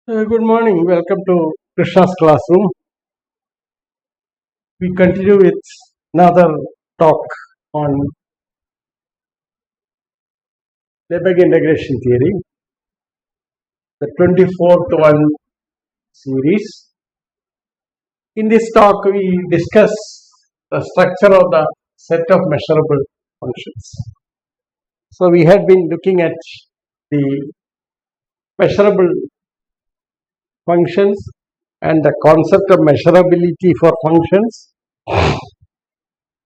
Good morning. Welcome to Krishna's classroom. We continue with another talk on Lebesgue integration theory, the 24th one series. In this talk, we discuss the structure of the set of measurable functions. So, we had been looking at the measurable functions and the concept of measurability for functions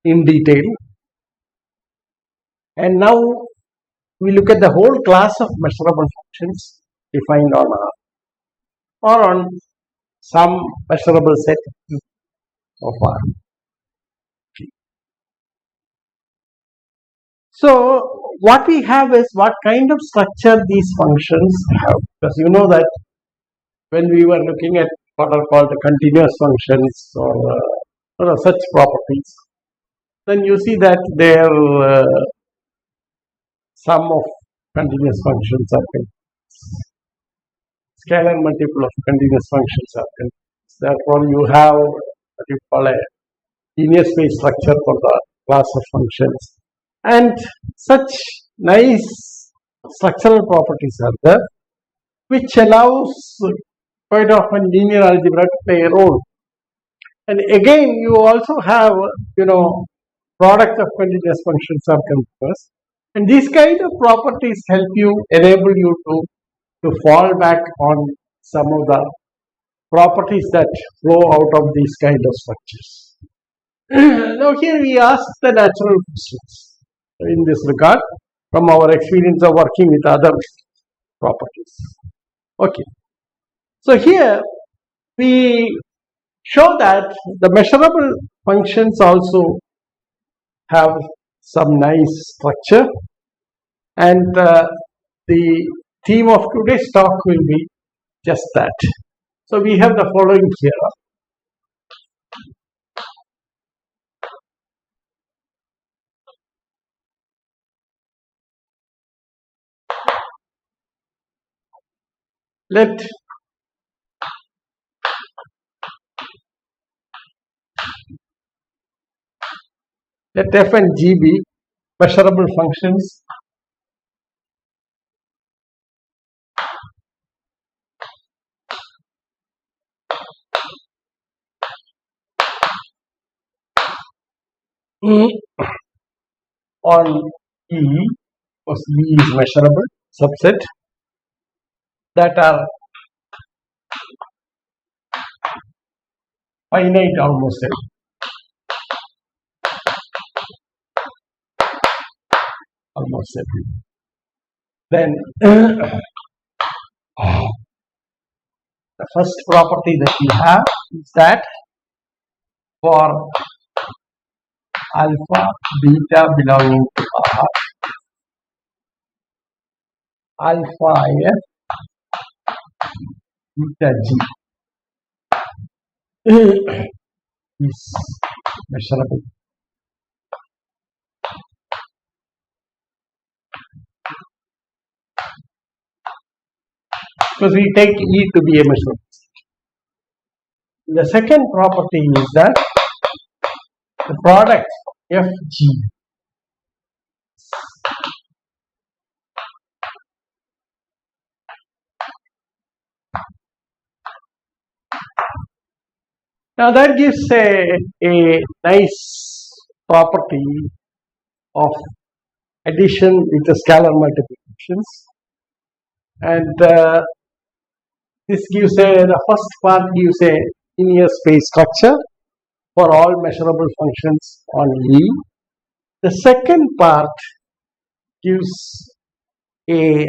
in detail. And now we look at the whole class of measurable functions defined on R or on some measurable set of R. So what we have is what kind of structure these functions have, because you know that when we were looking at what are called the continuous functions or such properties, then you see that their sum of continuous functions are continuous. Scalar multiple of continuous functions are continuous. Therefore, you have what you call a linear space structure for the class of functions. And such nice structural properties are there, which allows quite often linear algebra to play a role. And again, you also have, product of continuous functions are continuous. And these kind of properties enable you to fall back on some of the properties that flow out of these kind of structures. Now here we ask the natural questions in this regard from our experience of working with other properties. Okay. So here we show that the measurable functions also have some nice structure, and the theme of today's talk will be just that. So we have the following here. Let f and g be measurable functions on E, because E is measurable subset, that are finite almost every. Then the first property that we have is that for alpha, beta belonging to R, alpha F, beta G is measurable. Because we take E to be a measurable. The second property is that the product FG now that gives a nice property of addition with the scalar multiplications, and this gives the first part gives a linear space structure for all measurable functions on E. The second part gives a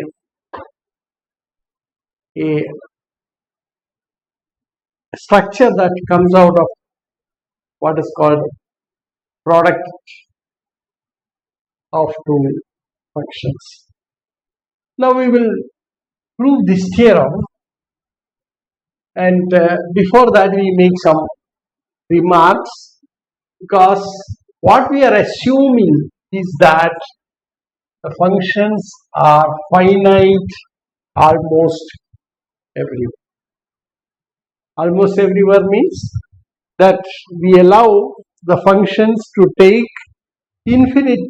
structure that comes out of what is called product of two functions. Now we will prove this theorem, and before that we make some remarks, because what we are assuming is that the functions are finite almost everywhere. almost everywhere means that we allow the functions to take infinite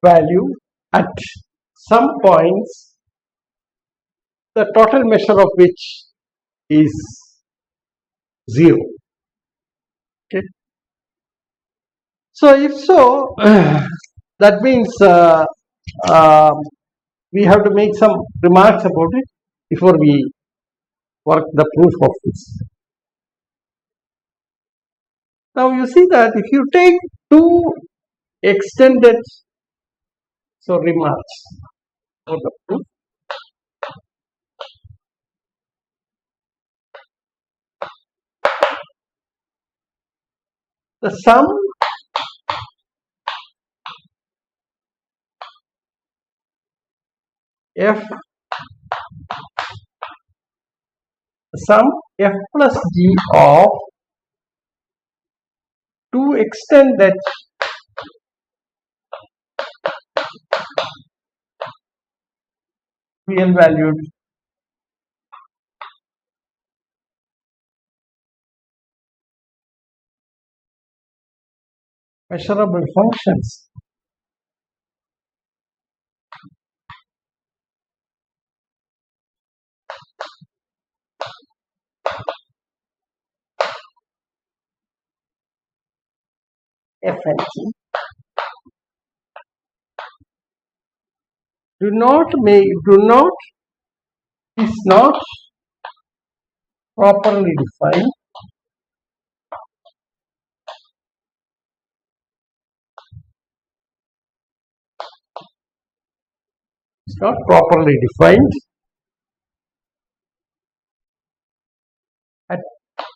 value at some points, the total measure of which is 0. Okay. So, if so, that means we have to make some remarks about it before we work the proof of this. Now, you see that if you take two extended remarks for the proof. The sum f plus g of two extended real valued measurable functions f and g is not properly defined at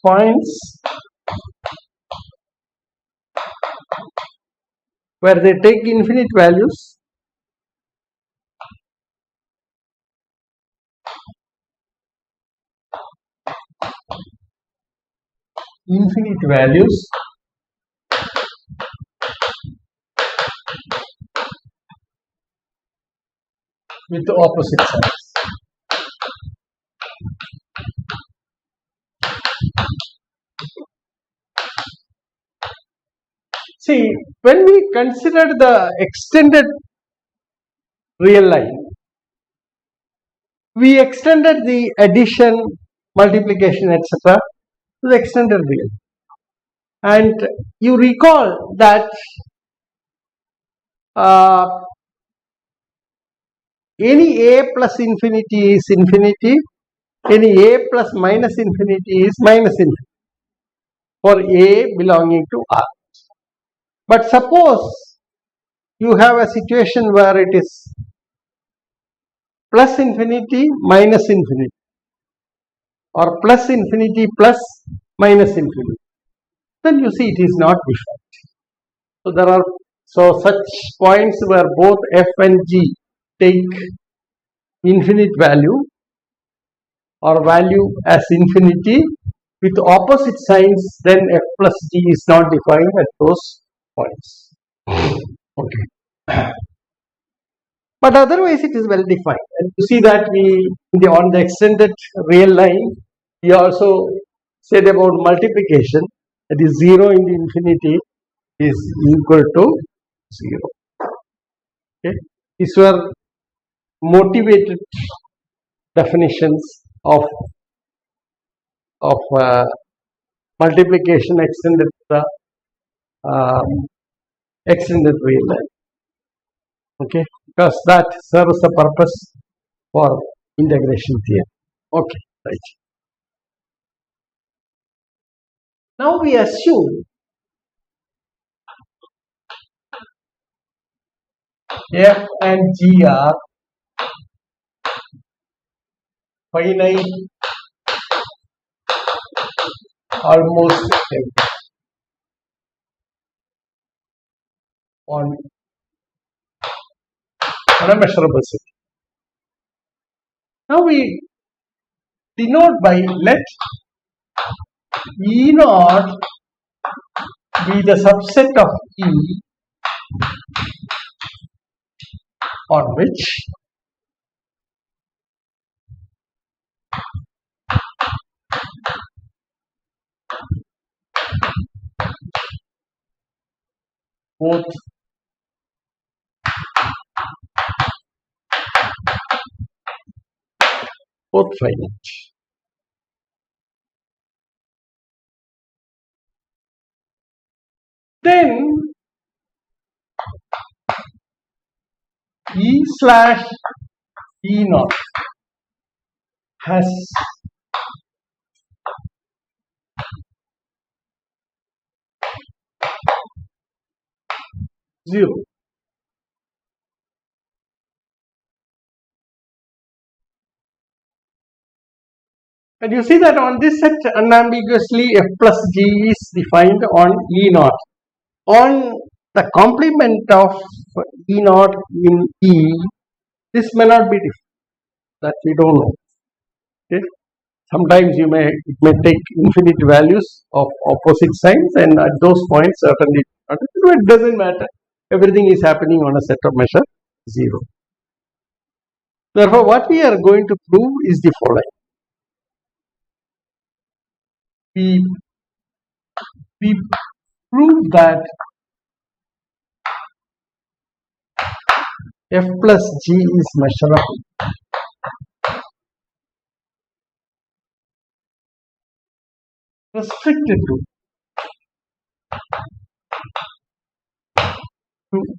points where they take infinite values with the opposite signs. See, when we consider the extended real line, we extended the addition, multiplication, etc. to the extended real. And you recall that any a plus infinity is infinity, any a plus minus infinity is minus infinity for a belonging to R. But suppose you have a situation where it is plus infinity minus infinity or plus infinity plus minus infinity, then you see it is not defined. So there are such points where both f and g take infinite value or value as infinity with opposite signs, then f plus g is not defined at those points. Okay. But otherwise it is well defined, and you see that on the extended real line we also said about multiplication, that is 0 into infinity is equal to 0. Okay. These were motivated definitions of multiplication extended to the extended real line. Okay, because that serves the purpose for integration theorem. Okay, right. Now we assume f and g are finite almost on a measurable set. Now we denote by let E naught be the subset of E on which both finite. Then E slash E naught has zero. And you see that on this set unambiguously F plus G is defined on E naught. On the complement of E naught in E, this may not be different. That we don't know. Okay? Sometimes it may take infinite values of opposite signs, and at those points certainly it doesn't matter. Everything is happening on a set of measure 0. Therefore, what we are going to prove is the following. We prove that F plus G is measurable restricted to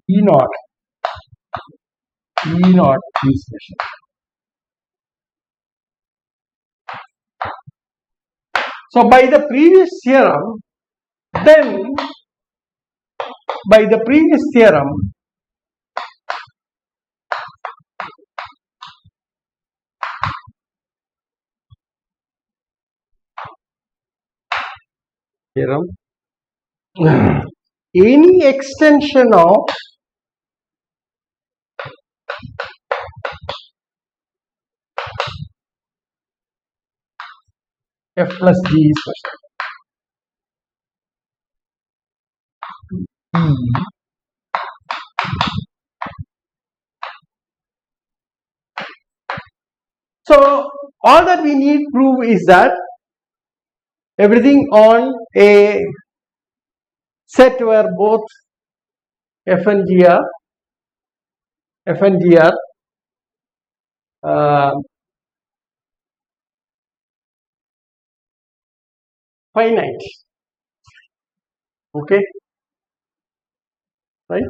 E naught. E naught is measurable. So by the previous theorem, any extension of F plus G is measurable. So all that we need to prove is that everything on a set where both F and G are finite. Okay, right?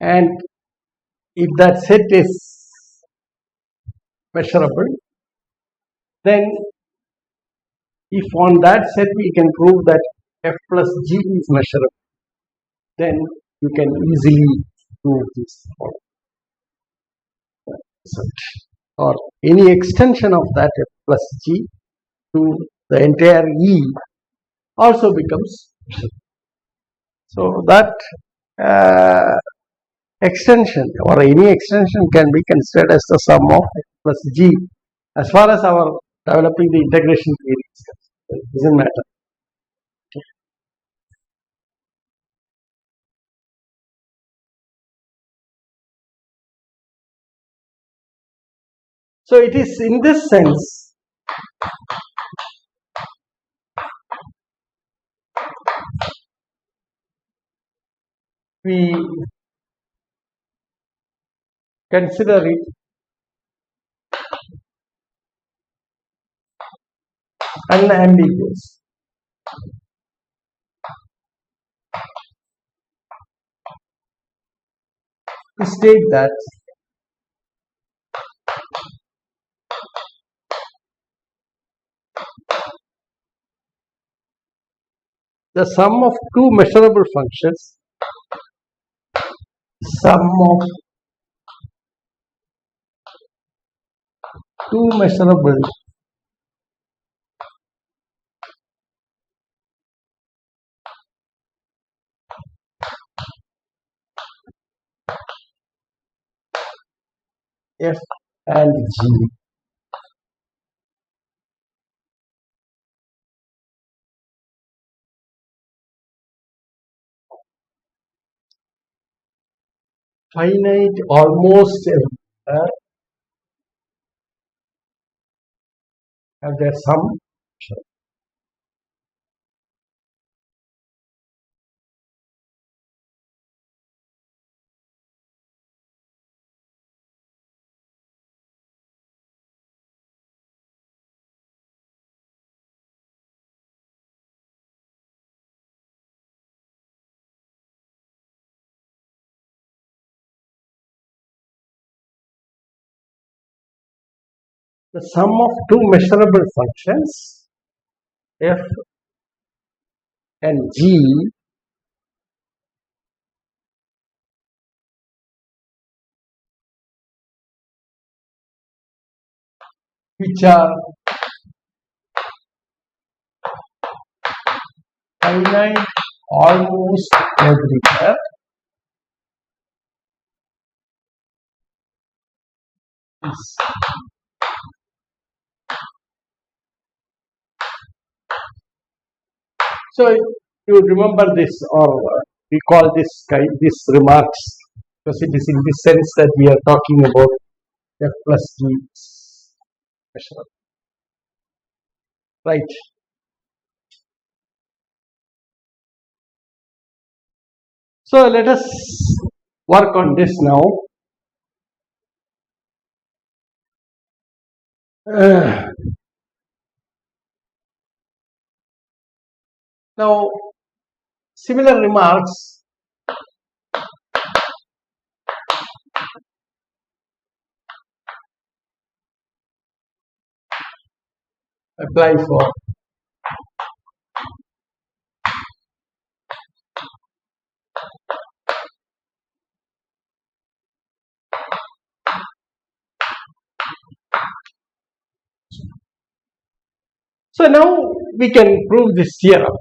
And if that set is measurable, then if on that set we can prove that F plus G is measurable, then you can easily prove this or any extension of that F plus G to the entire E also becomes measurable. So that extension or any extension can be considered as the sum of F plus G as far as our developing the integration theory is concerned. It doesn't matter. So it is in this sense we consider it unambiguous. To state that the sum of two measurable functions, F and G finite almost everywhere have their sum. the sum of two measurable functions f and g which are finite almost everywhere is so you remember this or we call this remarks because it is in the sense that we are talking about f plus g measurable, right? So let us work on this now. Now, similar remarks apply for so now we can prove this theorem.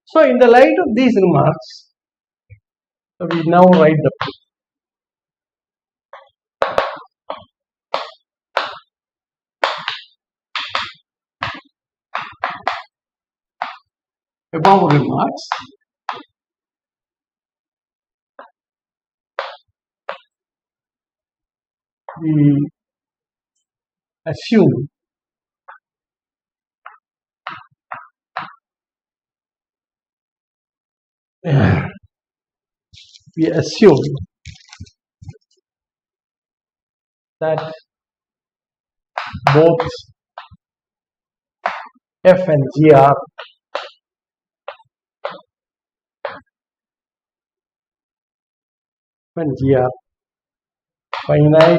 So in the light of these remarks, we now write the proof. Above remarks, we assume that both f and g are finite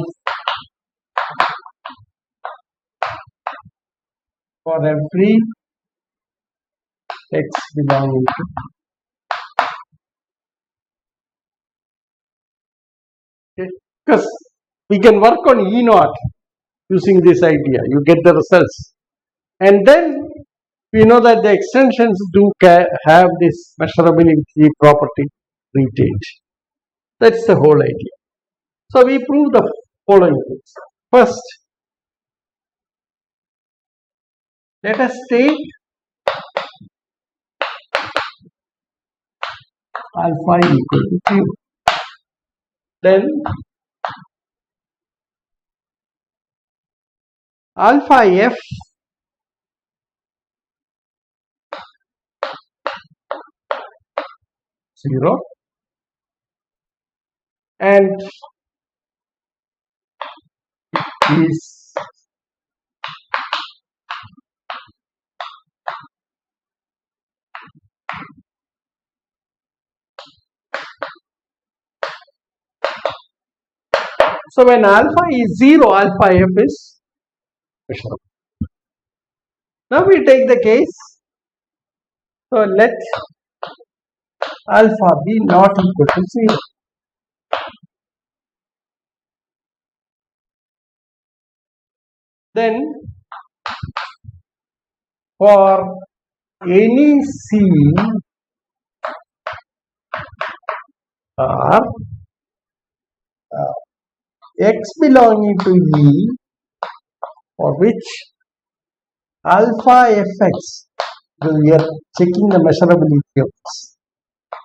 for every x belonging to because we can work on E naught using this idea. You get the results, and then we know that the extensions do have this measurability property retained. That's the whole idea. So we prove the following things. First, let us take alpha equal to 0. Then alpha f zero and is so when alpha is 0, alpha f is measurable. Now we take the case. So let alpha be not equal to 0. Then for any c or x belonging to E for which alpha fx, we are checking the measurability of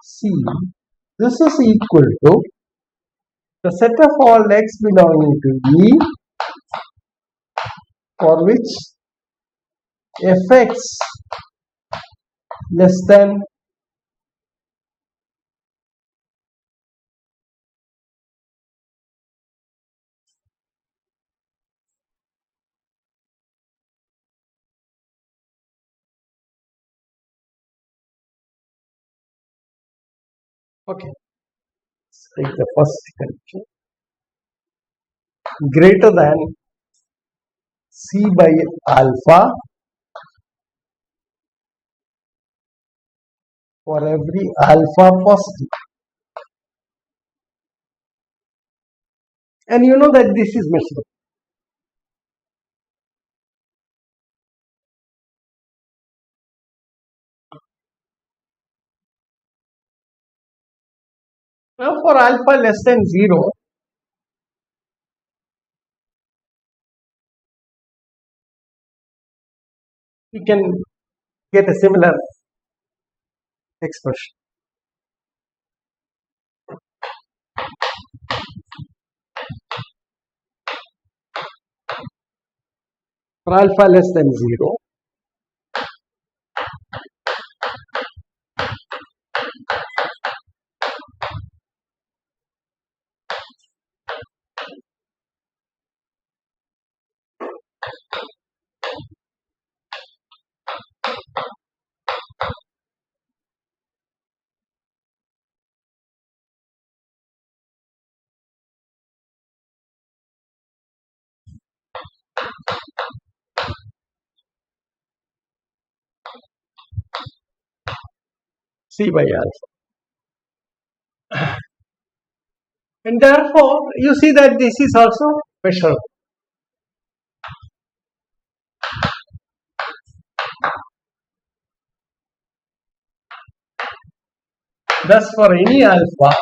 C, this is equal to the set of all x belonging to E for which fx less than okay, let's take the first condition greater than C by alpha for every alpha positive. And you know that this is measurable. Now for alpha less than 0, you can get a similar expression. For alpha less than 0, C by alpha. And therefore, you see that this is also measurable. Thus, for any alpha,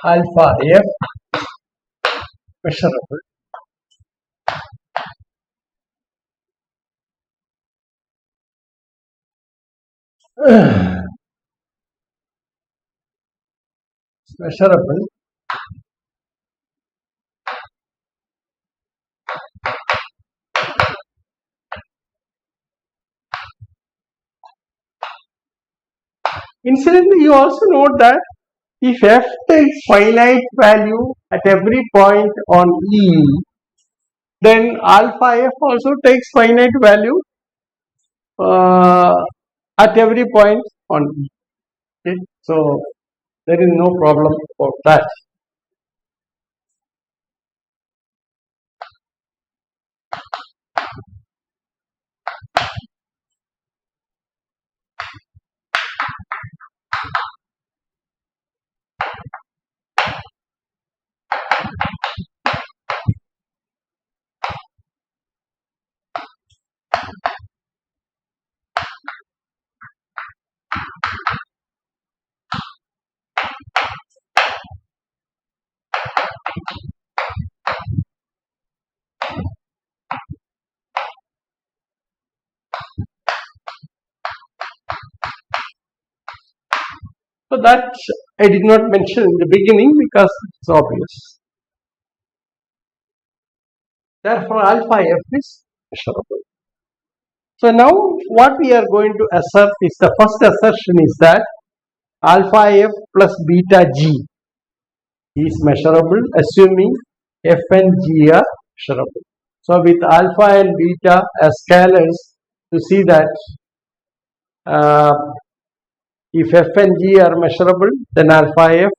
alpha f measurable. Measurable Incidentally, you also note that if f takes finite value at every point on E, then alpha f also takes finite value at every point on E. Okay? So there is no problem about that. So that I did not mention in the beginning because it's obvious. Therefore, alpha f is measurable. So now what we are going to assert is, the first assertion is that alpha f plus beta g is measurable, assuming f and g are measurable. So with alpha and beta as scalars, you see that if f and g are measurable, then alpha f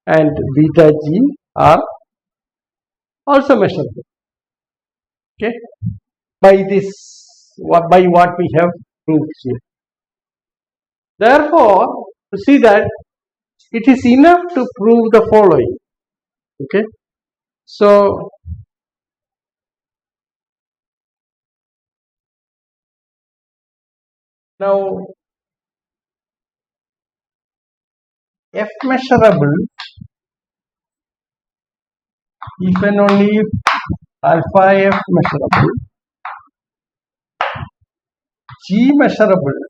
and beta g are also measurable. Okay, by what we have proved here. Therefore, you see that it is enough to prove the following. Okay, so now f measurable if and only if alpha f measurable, g measurable,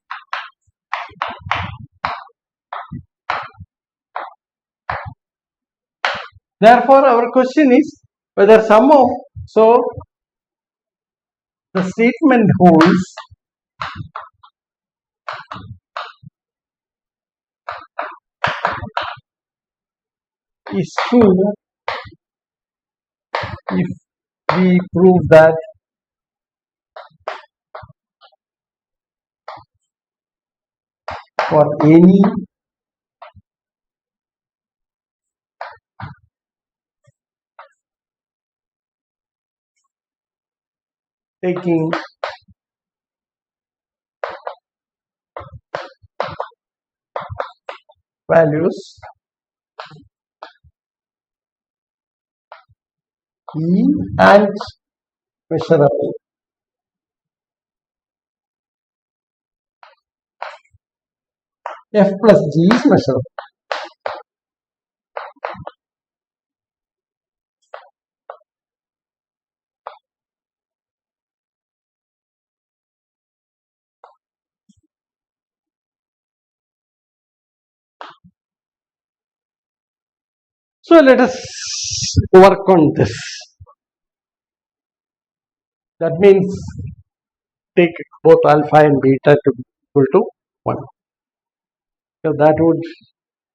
therefore our question is whether sum of, so the statement holds is true if we prove that for any taking values E and measurable. F plus G is measurable. So let us work on this. That means take both alpha and beta to be equal to 1. So that would,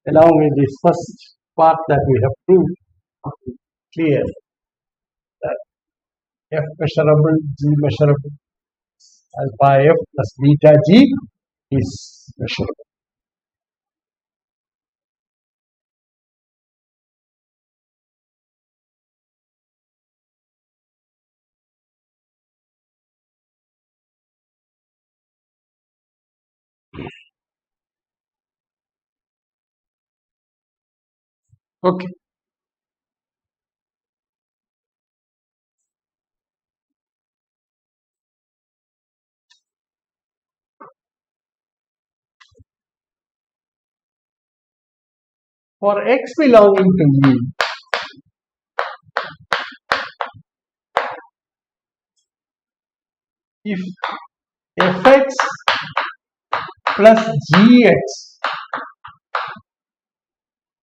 along with this first part that we have proved, clear that F measurable, G measurable, alpha F plus beta G is measurable. Okay. For x belonging to E, if fx plus gx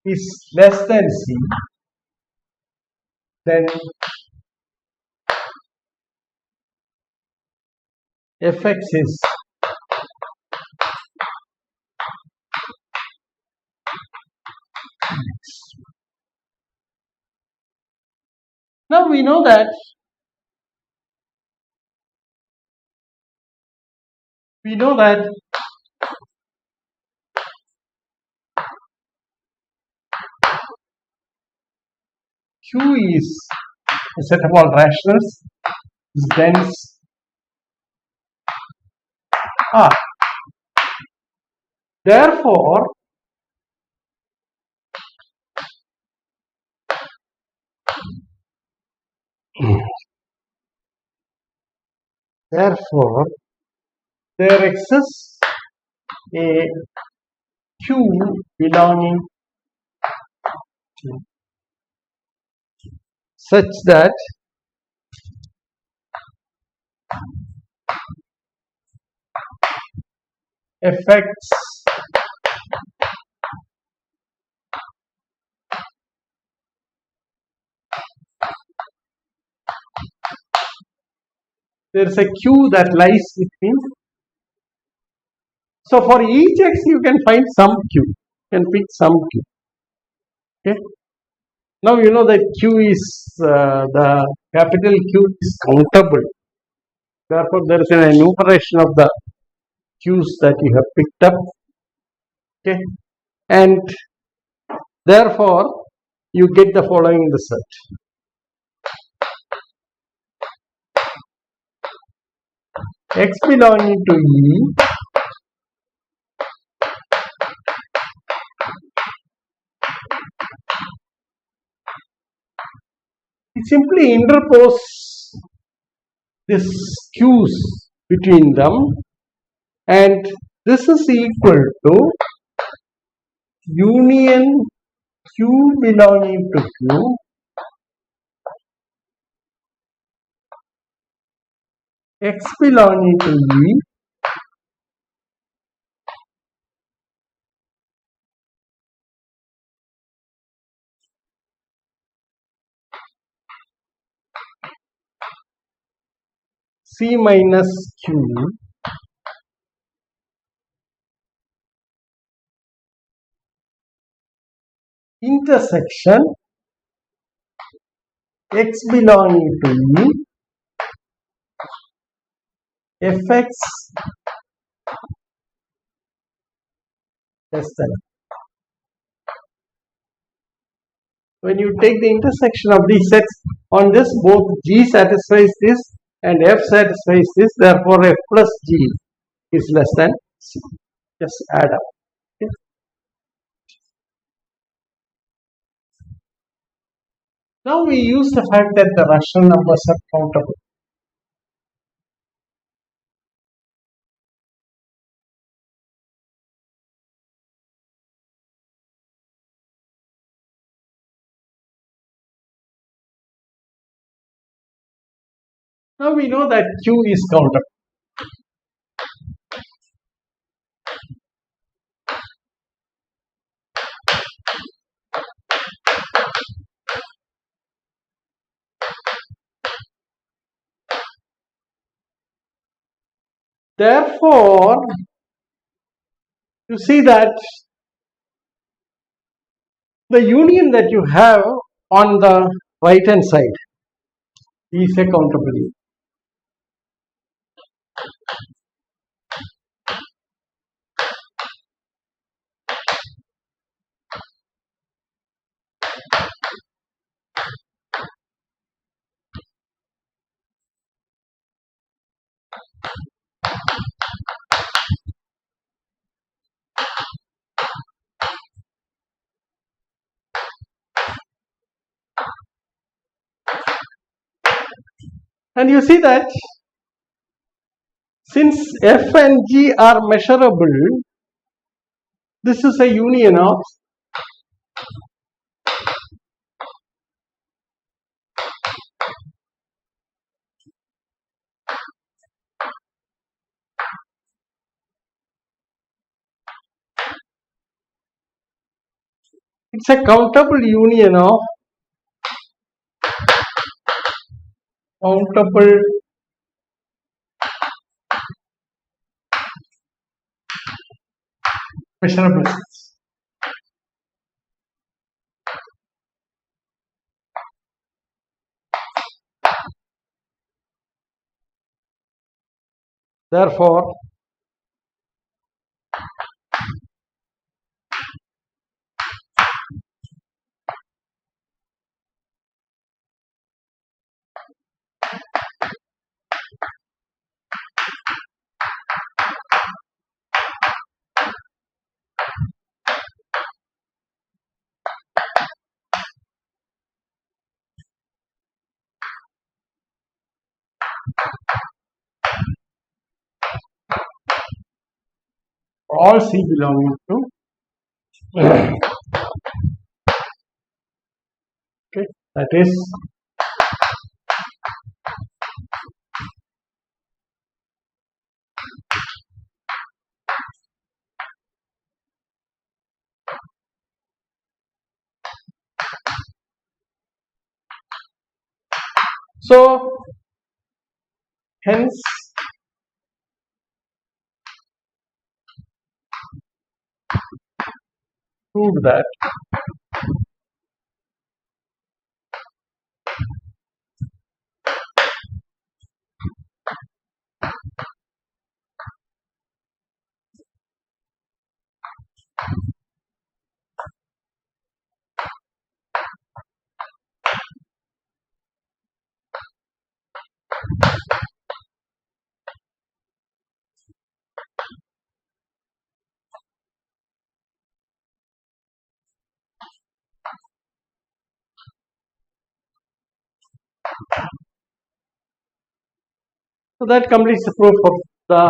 is less than c, then fx is x. Now we know that Q is a set of all rationals, is dense R. Therefore, there exists a Q belonging to such that fx there is a Q that lies between. So for each x you can find some Q. You can pick some Q. Okay. Now you know that Q is the capital Q is countable. Therefore, there is an enumeration of the Qs that you have picked up. Okay, and therefore you get the following result. X belonging to E you simply interpose this Q's between them, and this is equal to union Q belonging to Q X belonging to E C minus Q intersection X belonging to E Fx less than. When you take the intersection of these sets on this, both G satisfies this and F satisfies this, therefore F plus G is less than C. Just add up. Okay. Now we use the fact that the rational numbers are countable. Now we know that Q is countable. Therefore, you see that the union that you have on the right hand side is a countable union. And you see that since F and G are measurable, this is a union of it's a countable union of countable measurable sets. Therefore, all C belonging to okay, that is so hence proved that so that completes the proof of the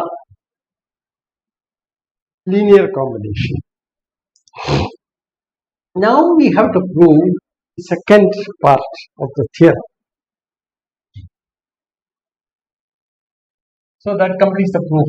linear combination. Now we have to prove the second part of the theorem. So that completes the proof.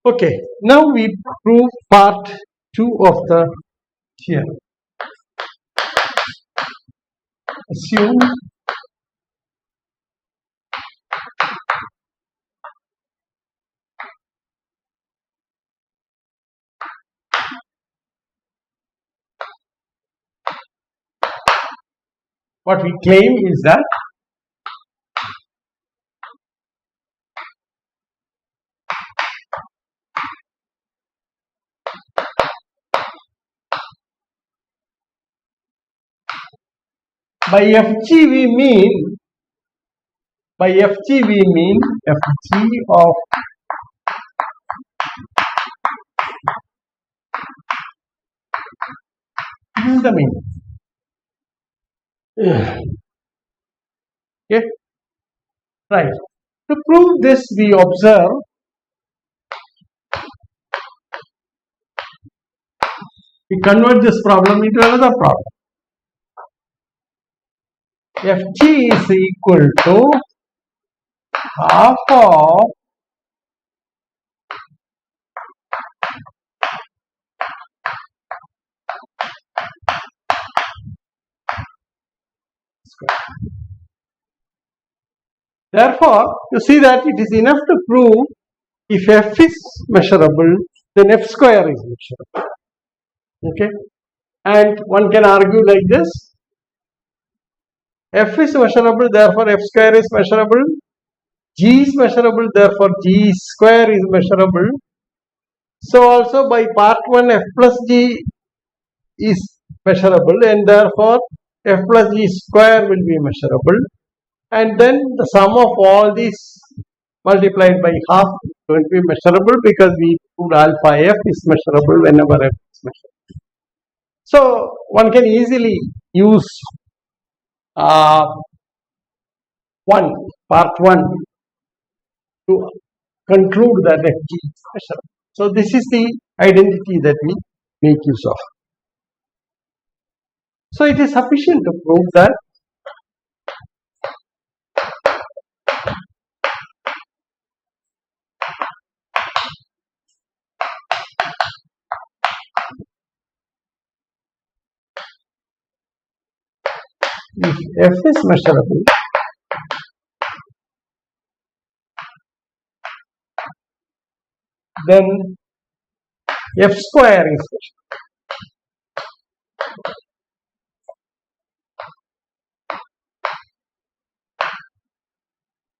Okay, now we prove part 2 of the theorem. Assume what we claim is that by Fg we mean Fg of this is the mean. Okay, right. To prove this, we observe we convert this problem into another problem. Fg is equal to half of square. Therefore, you see that it is enough to prove if f is measurable, then f square is measurable. Okay, and one can argue like this: f is measurable, therefore f square is measurable. G is measurable, therefore g square is measurable. So also by part 1, f plus g is measurable, and therefore f plus g square will be measurable. And then the sum of all these multiplied by half is going to be measurable, because we proved alpha f is measurable whenever f is measurable. So one can easily use part 1 to conclude that Fg is measurable. So this is the identity that we make use of. So it is sufficient to prove that if f is measurable, then f square is measurable.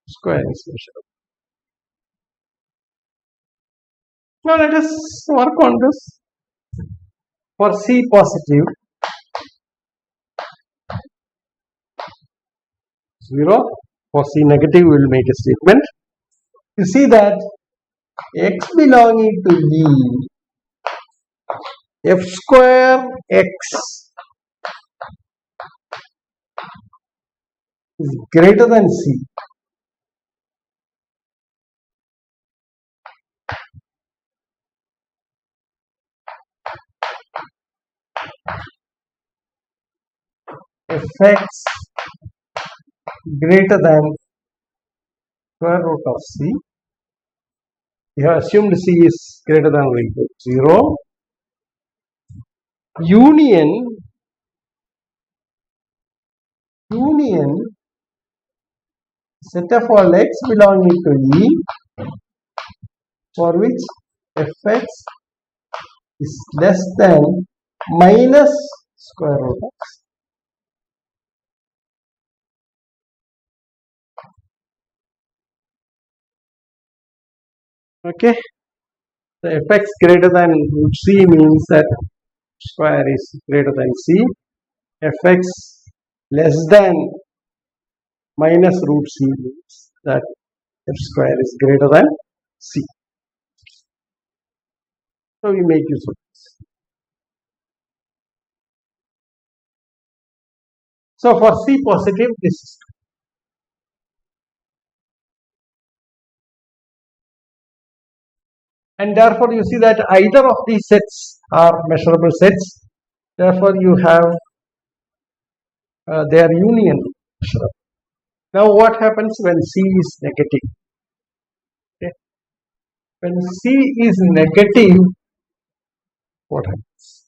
Square is measurable. Now let us work on this. For C positive, 0. For C negative, we will make a statement. You see that x belonging to E, f square x is greater than C. Fx greater than square root of C. We have assumed C is greater than or equal to 0. Union set of all x belonging to E, for which fx is less than minus square root of C. Okay, so fx greater than root C means that square is greater than C. Fx less than minus root C means that f square is greater than C. So we make use of this. So for C positive, this is true. And therefore you see that either of these sets are measurable sets. Therefore you have their union measurable. Now what happens when C is negative? Okay. When C is negative, what happens?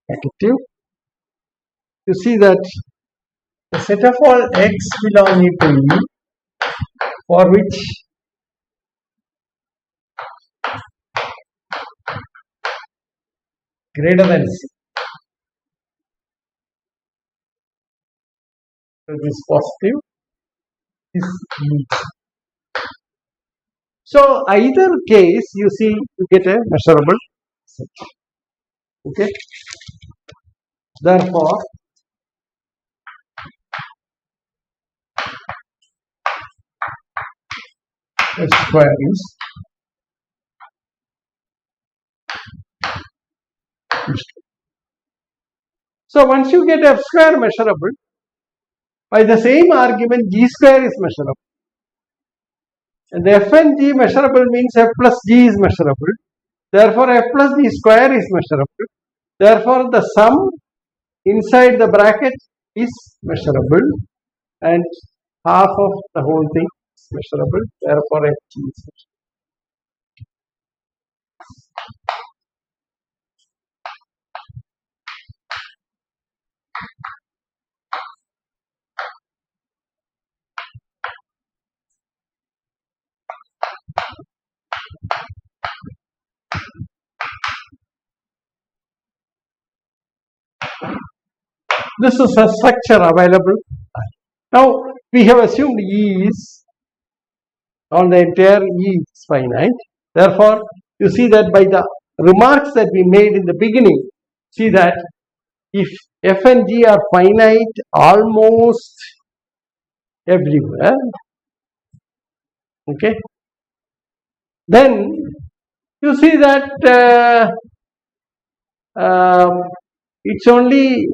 Negative. You see that the set of all x belonging to E for which greater than C. So this is positive, this E. So either case, you see, you get a measurable set. Okay. Therefore, S square is so once you get F square measurable, by the same argument G square is measurable. And F and G measurable means F plus G is measurable. Therefore, F plus G square is measurable. Therefore, the sum inside the bracket is measurable and half of the whole thing is measurable. Therefore, F G is measurable. This is a structure available. Now, we have assumed E is on the entire E is finite. Therefore, you see that by the remarks that we made in the beginning, see that if F and G are finite almost everywhere, okay, then you see that it's only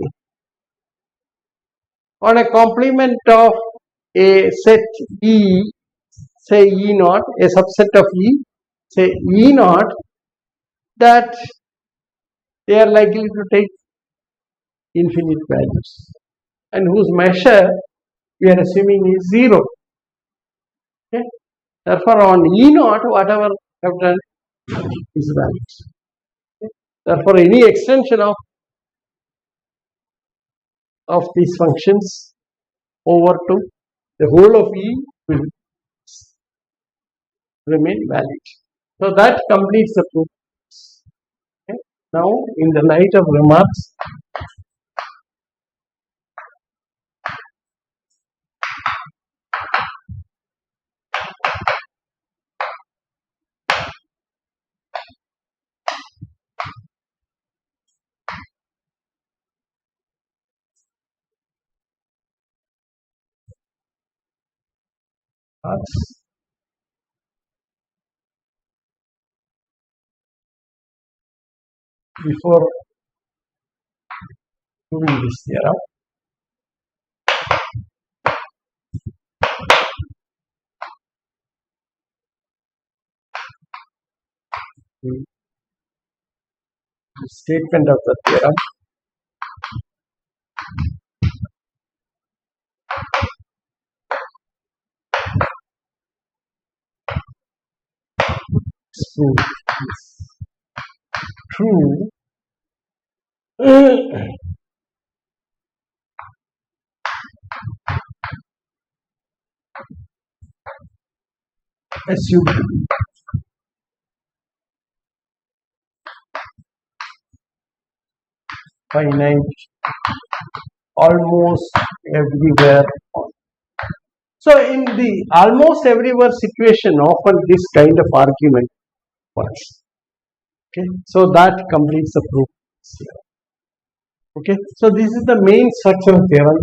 on a complement of a set E, say E naught, a subset of E, say E naught, that they are likely to take infinite values and whose measure we are assuming is 0. Okay. Therefore, on E naught, whatever we have done is valid. Okay. Therefore, any extension of these functions over to the whole of E will remain valid. So that completes the proof. Okay. Now, in the light of remarks, before doing this theorem, the statement of the theorem is true assume finite almost everywhere. So, in the almost everywhere situation, often this kind of argument works. Okay, so that completes the proof. Okay, so this is the main structure of theorem.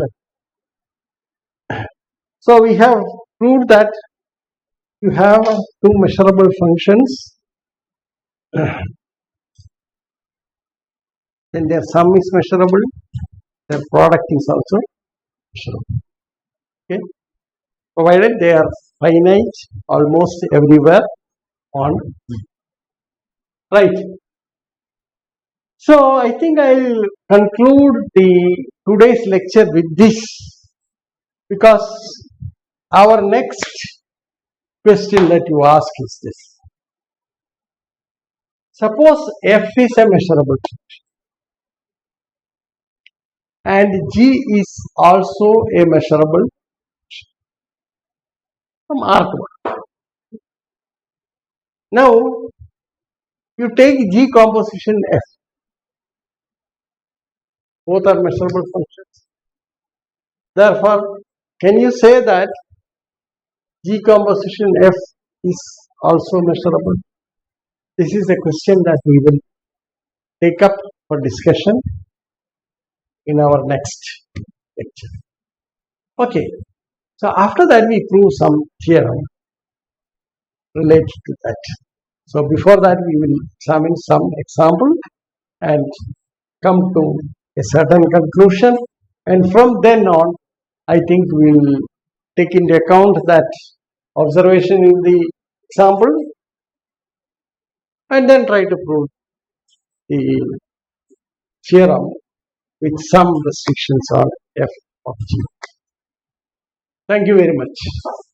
So we have proved that you have two measurable functions, then their sum is measurable, their product is also measurable. Okay, provided they are finite almost everywhere on E. Right. So I think I will conclude the today's lecture with this. Because our next question that you ask is this. Suppose F is a measurable function and G is also a measurable function from R to R. Now, you take G composition F. Both are measurable functions. Therefore, can you say that G composition F is also measurable? This is a question that we will take up for discussion in our next lecture. Okay, so after that we prove some theorem related to that. So before that we will examine some example and come to a certain conclusion, and from then on I think we will take into account that observation in the example and then try to prove the theorem with some restrictions on F of G. Thank you very much.